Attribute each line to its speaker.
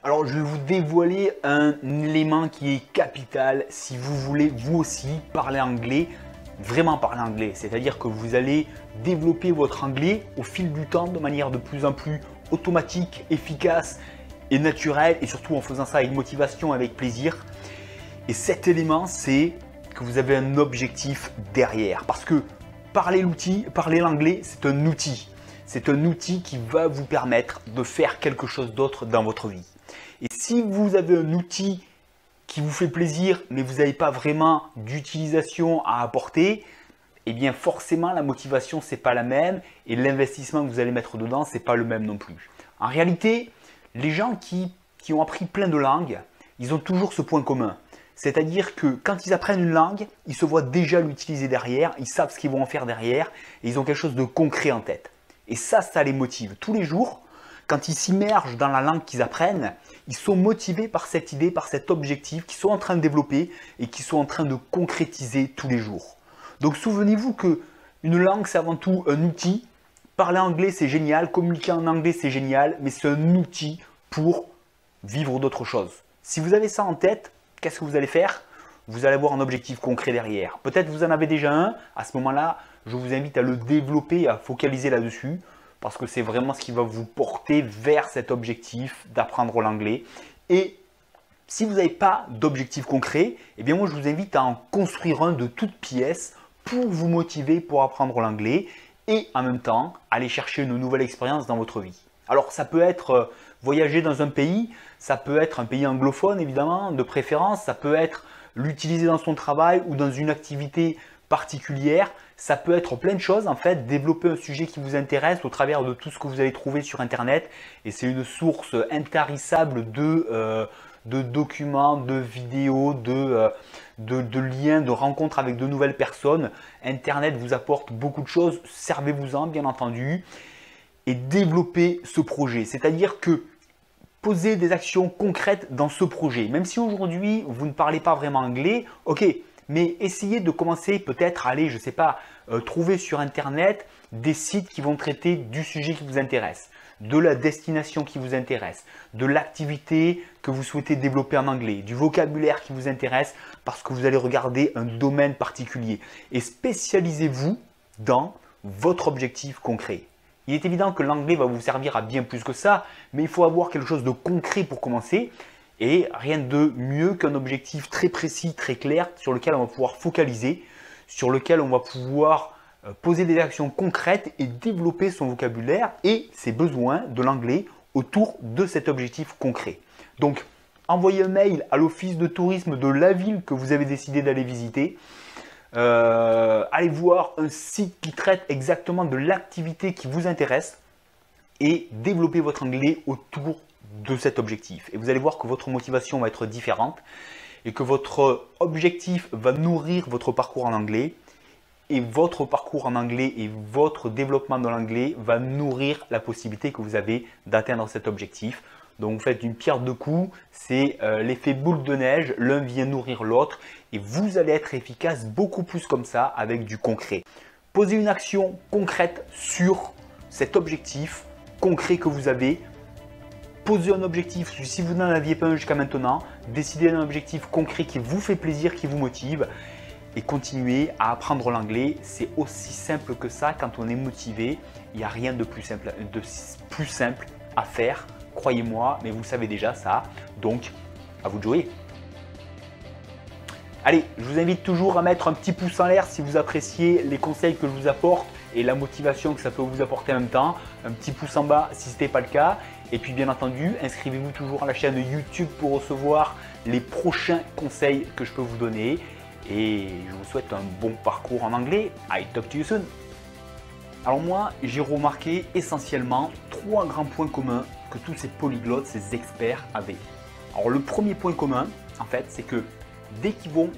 Speaker 1: Alors, je vais vous dévoiler un élément qui est capital si vous voulez vous aussi parler anglais, vraiment parler anglais. C'est-à-dire que vous allez développer votre anglais au fil du temps de manière de plus en plus automatique, efficace et naturelle, et surtout en faisant ça avec motivation, avec plaisir. Et cet élément, c'est que vous avez un objectif derrière. Parce que parler l'anglais, c'est un outil. C'est un outil qui va vous permettre de faire quelque chose d'autre dans votre vie. Et si vous avez un outil qui vous fait plaisir, mais vous n'avez pas vraiment d'utilisation à apporter, eh bien forcément la motivation c'est pas la même et l'investissement que vous allez mettre dedans c'est pas le même non plus. En réalité, les gens qui ont appris plein de langues, ils ont toujours ce point commun. C'est-à-dire que quand ils apprennent une langue, ils se voient déjà l'utiliser derrière, ils savent ce qu'ils vont en faire derrière et ils ont quelque chose de concret en tête. Et ça les motive. Tous les jours, quand ils s'immergent dans la langue qu'ils apprennent, ils sont motivés par cette idée, par cet objectif qu'ils sont en train de développer et qu'ils sont en train de concrétiser tous les jours. Donc souvenez-vous qu'une langue, c'est avant tout un outil. Parler anglais, c'est génial. Communiquer en anglais, c'est génial. Mais c'est un outil pour vivre d'autres choses. Si vous avez ça en tête, qu'est-ce que vous allez faire? Vous allez avoir un objectif concret derrière. Peut-être vous en avez déjà un. À ce moment-là, je vous invite à le développer, à focaliser là-dessus. Parce que c'est vraiment ce qui va vous porter vers cet objectif d'apprendre l'anglais. Et si vous n'avez pas d'objectif concret, eh bien moi je vous invite à en construire un de toutes pièces pour vous motiver pour apprendre l'anglais et en même temps aller chercher une nouvelle expérience dans votre vie. Alors ça peut être voyager dans un pays, ça peut être un pays anglophone évidemment de préférence, ça peut être l'utiliser dans son travail ou dans une activité particulière. Ça peut être plein de choses en fait, développer un sujet qui vous intéresse au travers de tout ce que vous allez trouver sur internet et c'est une source intarissable de documents, de vidéos, de liens, de rencontres avec de nouvelles personnes. Internet vous apporte beaucoup de choses, servez-vous-en bien entendu et développez ce projet. C'est-à-dire que posez des actions concrètes dans ce projet. Même si aujourd'hui vous ne parlez pas vraiment anglais, ok. Mais essayez de commencer peut-être à aller, je ne sais pas, trouver sur internet des sites qui vont traiter du sujet qui vous intéresse, de la destination qui vous intéresse, de l'activité que vous souhaitez développer en anglais, du vocabulaire qui vous intéresse parce que vous allez regarder un domaine particulier et spécialisez-vous dans votre objectif concret. Il est évident que l'anglais va vous servir à bien plus que ça, mais il faut avoir quelque chose de concret pour commencer. Et rien de mieux qu'un objectif très précis, très clair, sur lequel on va pouvoir focaliser, sur lequel on va pouvoir poser des actions concrètes et développer son vocabulaire et ses besoins de l'anglais autour de cet objectif concret. Donc, envoyez un mail à l'office de tourisme de la ville que vous avez décidé d'aller visiter. Allez voir un site qui traite exactement de l'activité qui vous intéresse et développez votre anglais autour de cet objectif. Et vous allez voir que votre motivation va être différente et que votre objectif va nourrir votre parcours en anglais et votre parcours en anglais et votre développement de l'anglais va nourrir la possibilité que vous avez d'atteindre cet objectif. Donc vous faites une pierre deux coups, c'est l'effet boule de neige, l'un vient nourrir l'autre et vous allez être efficace beaucoup plus comme ça avec du concret. Posez une action concrète sur cet objectif concret que vous avez. Posez un objectif, si vous n'en aviez pas un jusqu'à maintenant, décidez d'un objectif concret qui vous fait plaisir, qui vous motive et continuez à apprendre l'anglais. C'est aussi simple que ça, quand on est motivé, il n'y a rien de plus simple à faire, croyez-moi, mais vous le savez déjà ça, donc à vous de jouer. Allez, je vous invite toujours à mettre un petit pouce en l'air si vous appréciez les conseils que je vous apporte et la motivation que ça peut vous apporter en même temps. Un petit pouce en bas si ce n'était pas le cas. Et puis bien entendu, inscrivez-vous toujours à la chaîne YouTube pour recevoir les prochains conseils que je peux vous donner. Et je vous souhaite un bon parcours en anglais. I talk to you soon. Alors moi, j'ai remarqué essentiellement 3 grands points communs que tous ces polyglottes, ces experts avaient. Alors le premier point commun, en fait, c'est que dès qu'ils vont